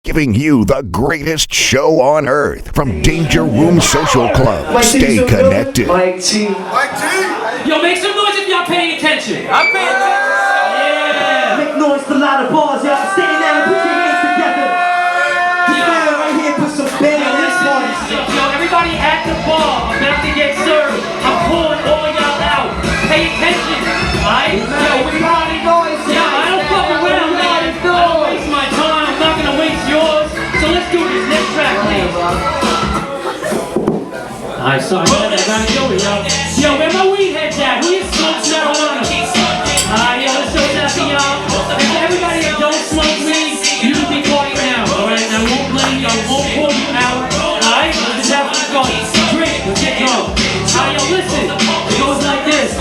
giving you the greatest show on earth from Danger Room Social Club. Stay connected. Mike T. Yo, make some noise if y'all paying attention. I'm paying attention. Yeah. Make noise to a lot of bars, y'all. Stay down and put your hands together. This man right here put some bang on this party. Yo, everybody at the bar about to get served. I'm pulling all y'all out. Pay attention, alright? Yo, we party noise. Yeah, I don't fuck around, man. I don't waste my time. I'm not gonna waste yours. So let's do this next track, please. Alright, sorry, yo, where my weed heads at? Who you smokes marijuana? Alright, yo, let's show that to y'all. If everybody that don't smoke weed, you can be quiet now, alright? I won't blame you, I won't pull you out. Alright, let's just have some fun. Drink, let's get drunk. Alright, yo, listen, it goes like this.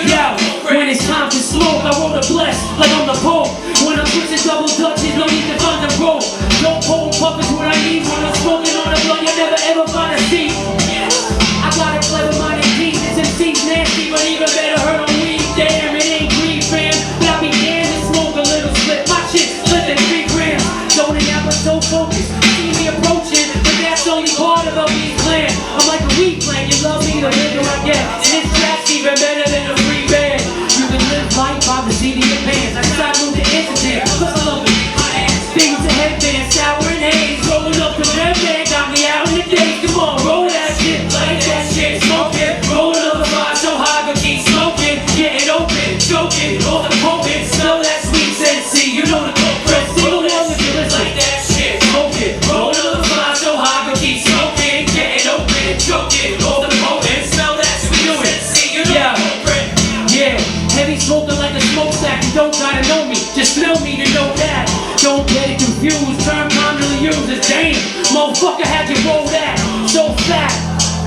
Yeah, when it's time to smoke, I roll the bless like I'm the Pope. When I'm switching double dutches, no need to find the rope. Don't hold puff is what I need. When I'm smoking on the blunt, you'll never ever find a seat. I got a clever mind and teeth. This MC's nasty, but even better hurt on weed. Damn, it ain't green, fam. But I be damned to smoke a little split. My shit split at 3 grams. Zoning out, but so focused. See me approaching, but that's only part of a weed plan. I'm like a weed plan. You love me, the bigger I get. And this trap's even better than a free band. You can live life by the seat of your pants. I decided to move the Instagram. Cause I love it. Things to headband, sour and haze. Rolling up the red band, got me out in the day. Come on, roll that shit, like that shit, smoke it. Rolling up the vibe so high, but keep smoking. Getting open, choking, all the potent. Smell that sweet sensei, you know the culprit. Sing along if you listen, like that shit, smoke it. Rolling up the vibe so high, but keep smoking. Getting open, choking, all the potent. Smell that sweet sensei, you know the culprit. Yeah, heavy smoking like a smokestack. You don't gotta know me, just smell me to know that. Don't get it confused, term commonly used as damn. Motherfucker had you roll that, so fat.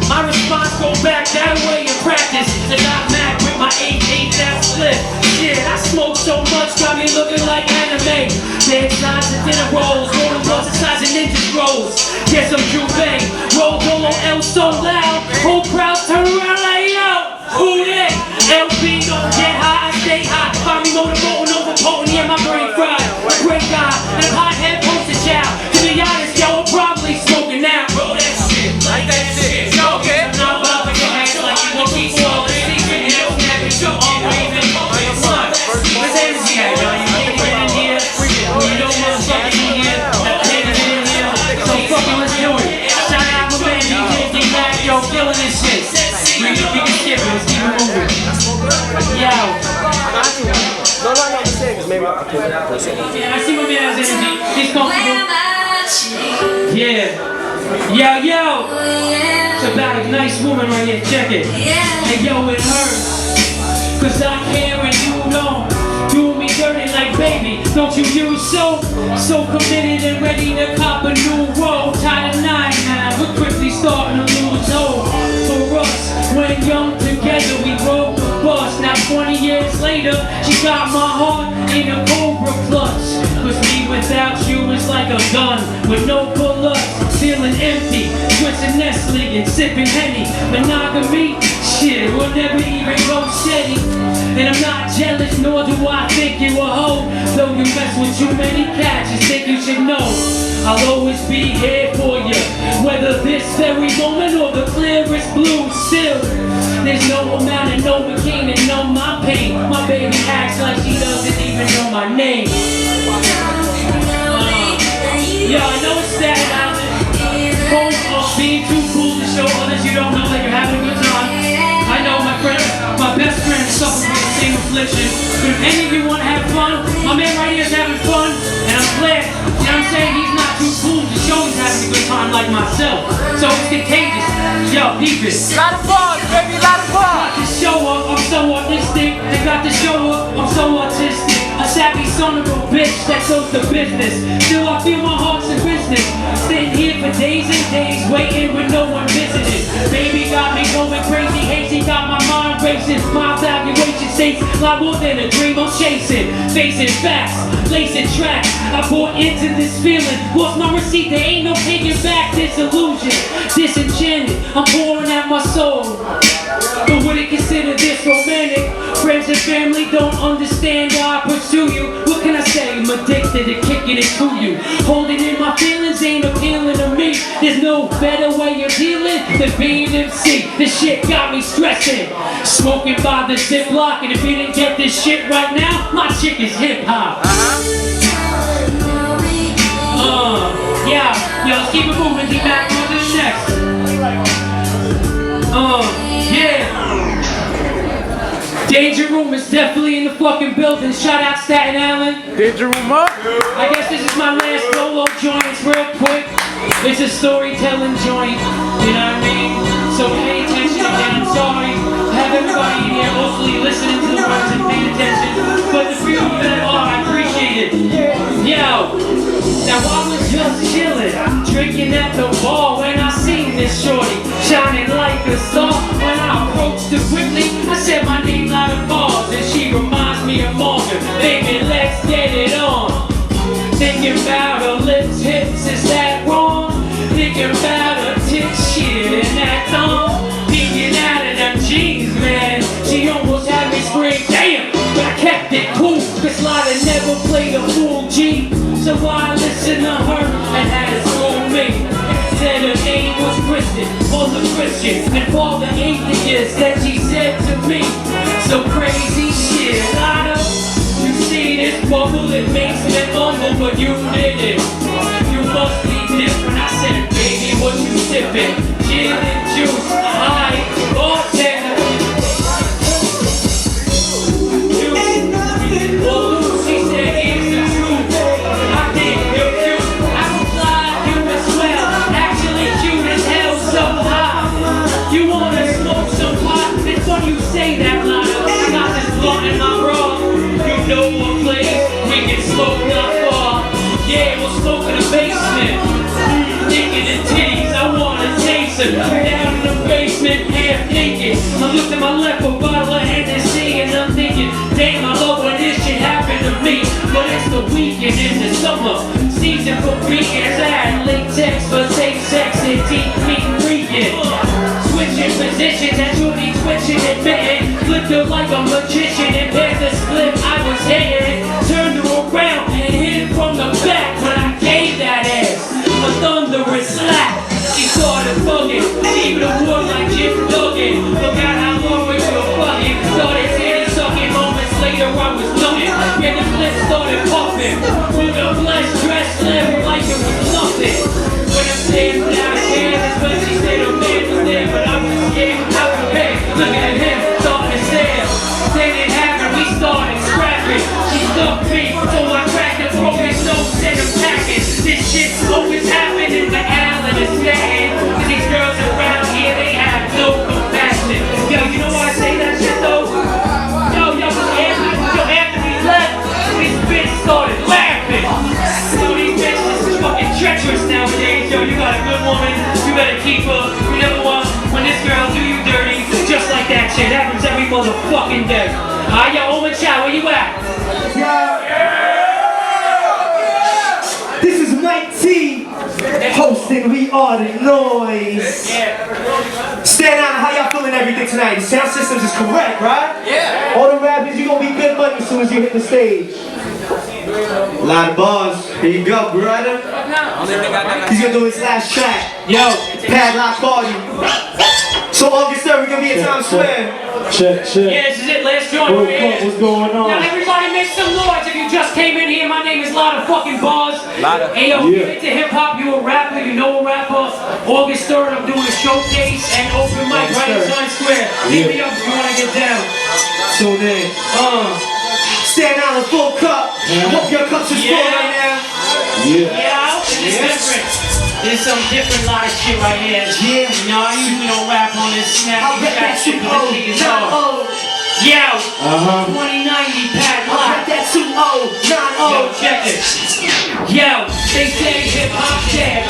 My response go back that way in practice. And got mad with my 8-8 that split. Shit, I smoke so much, got me looking like anime. Dead size of dinner rolls, rolling blunts the size of ninja scrolls. Get some Juve, roll Dolo L so loud. Whole crowd turn around like yo, who that? LB don't get high, I stay high. Find me motorboating over potent, yeah, my brain fried. Great guy, and a hothead poster child. To be honest, yo, I'm probably smoking now. Roll that shit, like that shit. Yo, okay. I'm not about to get ass like you won't keep swallowing. Secret, and don't have it, so all waving. Where's energy at, yo? You can't get in here. You don't motherfucking in here. Take it in here. So fucking let's do it. Shout out my man, DJ D-Mac, yo, killing this shit. We can skip it, let's keep it moving. Yo. No, just say it, 'cause maybe I'll put it out for a second. Yeah, I see my man has energy. He's comfortable. Yeah. Yo. It's about a nice woman right here. Check it. Hey, yo, it hurts. Cause I care and you don't. Do me dirty like baby. Don't you use soap? So committed and ready to cop a new role. Tied of 9 now. We're quickly starting to lose hope. For us, when young together, we broke the bus. Now 20 years later, she got my heart in a cobra clutch. Cause me without you is like a gun with no bullets. Feeling empty, twisting Nestle and sipping Henny. Monogamy, shit, we'll never even go steady. And I'm not jealous, nor do I think you a hoe. Though you mess with too many cats, just think you should know I'll always be here for you. Whether this very moment or the clearest blue still. There's no amount of Novocaine to numb my pain. My baby acts like she doesn't even know my name. Yo, I know it's sad out there. Being too cool to show others you don't know that you're having a good time. I know my best friend suffers from the same affliction. But if any of you want to have fun, my man right here is having fun, and I'm glad. You know what I'm saying? He's not too cool to show he's having a good time like myself. So it's contagious. Yo, peep it. Lot of bars, baby, lot of bars. Got to show up, I'm so artistic. They got to show up, I'm so autistic. A savvy son of a bitch that goes to business. Still I feel my heart's in business. Sitting here for days and days, waiting with no one visiting. Baby got me going crazy, hazy, got my mind racing. My evaluation states a lot more than a dream I'm chasing. Facing facts, lacing tracks. I bought into this feeling. Lost my receipt, there ain't no taking back this illusion. Disenchanted, I'm pouring out my soul. But wouldn't consider this romantic. Friends and family don't understand why I pursue you. What can I I say? I'm addicted to kicking it to you. Holding in my feelings ain't appealing to me. There's no better way of dealing than being MC. This shit got me stressing. Smoking by the Ziploc, and if you didn't get this shit right now, my chick is hip hop. Yeah, let's keep it moving. Keep back on this next. Yeah. Danger Room is definitely in the fucking building. Shout out Staten Island. Danger Room up. I guess this is my last solo joint. It's real quick. It's a storytelling joint. You know what I mean? So pay attention again. I'm sorry. Have everybody in here hopefully listening to the words and paying attention. But the few that are, I appreciate it. Yo. Now I was just chillin', drinking at the bar when I seen this shorty shining like a star. When I approached her quickly, I said my name out of bars, and she reminds me of Morgan. Baby, let's get it on. Thinking about her lips, hips, is that wrong? Thinking about her tits, shit, and that thong. Peeking out of them jeans, man. She almost had me scream, damn, but I kept it cool. Cause Lotta never played a full G. So I listened to her and had her school me. Said her name was Kristen, was a Christian, and for the atheist that she said to me. So crazy shit, Lotta. You see this bubble, it makes me humble, but you did it. You must be different. I said, baby, what you sipping? Gin and juice, I bartender. She said, here's the truth. I think you're cute. I don't lie, you as well. Actually cute as hell, so high. You wanna smoke some pot? It's funny you say that, Lotta. I got this blunt in my bra. You know a place we can smoke not far. Yeah, we'll smoke in the basement. Thinking the titties, I wanna taste them. Down in the basement, half naked. I looked at my left, a bottle of Hennessy, and I'm thinking, damn, I love when this shit happened to me. But it's the weekend in the summer season for weekends. I had latex for safe sex and deep meat reading. Switching positions, that you be twitching and bitten. Flipped her like a magician and there's a split I was hitting. Turned her around and hit it from the back when I gave that ass a thunderous slap. She started bugging, leaving the wood like Jim Duggan. Look at how long we were fucking. Started titty sucking, moments later I was numbing. Yeah, the flip started puffing. With a flesh dress slim like it was nothing. When I'm standing down again, that's when she said her man was there, but I was scared without the bed. Looking at him, starting to stare. They didn't have it, we started scrapping. She stuck me, so I cracked the broken nose and I'm packing. This shit always happen in the alley to stand. Cause these girls around here, they have no compassion. Yo, you know why I say that shit though? Yo, after we left, this bitch started laughing. So these bitches is fucking treacherous nowadays. Yo, you got a good woman, you better keep her. You never want when this girl do you dirty, just like that shit happens every motherfucking day. Alright, yo, Omen Chow, where you at? This is Mike T, hosting We Are The Noise. Stand out, how y'all feeling everything tonight? The sound systems is correct, right? Yeah. All the rappers, you gonna be good money as soon as you hit the stage. A lot of bars. Here you go, brother. He's gonna do his last track. Yo, Padlock Party. So August 3rd, we're gonna be at Times Square. Check. yeah, this is it, last joint. We're in. What's going Now on? everybody make some noise if you just came in here. My name is Lotta fucking Bars. Hey yo, if you're into hip hop, you a rapper, you know a rapper. August 3rd, I'm doing a showcase and open mic right in Times Square. Hit me up if you wanna get down. Tune in. Stand out in full cup. Hope your cups is full right now. Yeah, it's different. There's some different lot of shit right here. Yeah. You know, I usually don't rap on this snap. I'll rep that shit, but this thing is hard. 2-0. Yo, 2090 Padlock. I'll rep that 2-0. 9-0. Yo, check it. Yo, they say hip hop dead.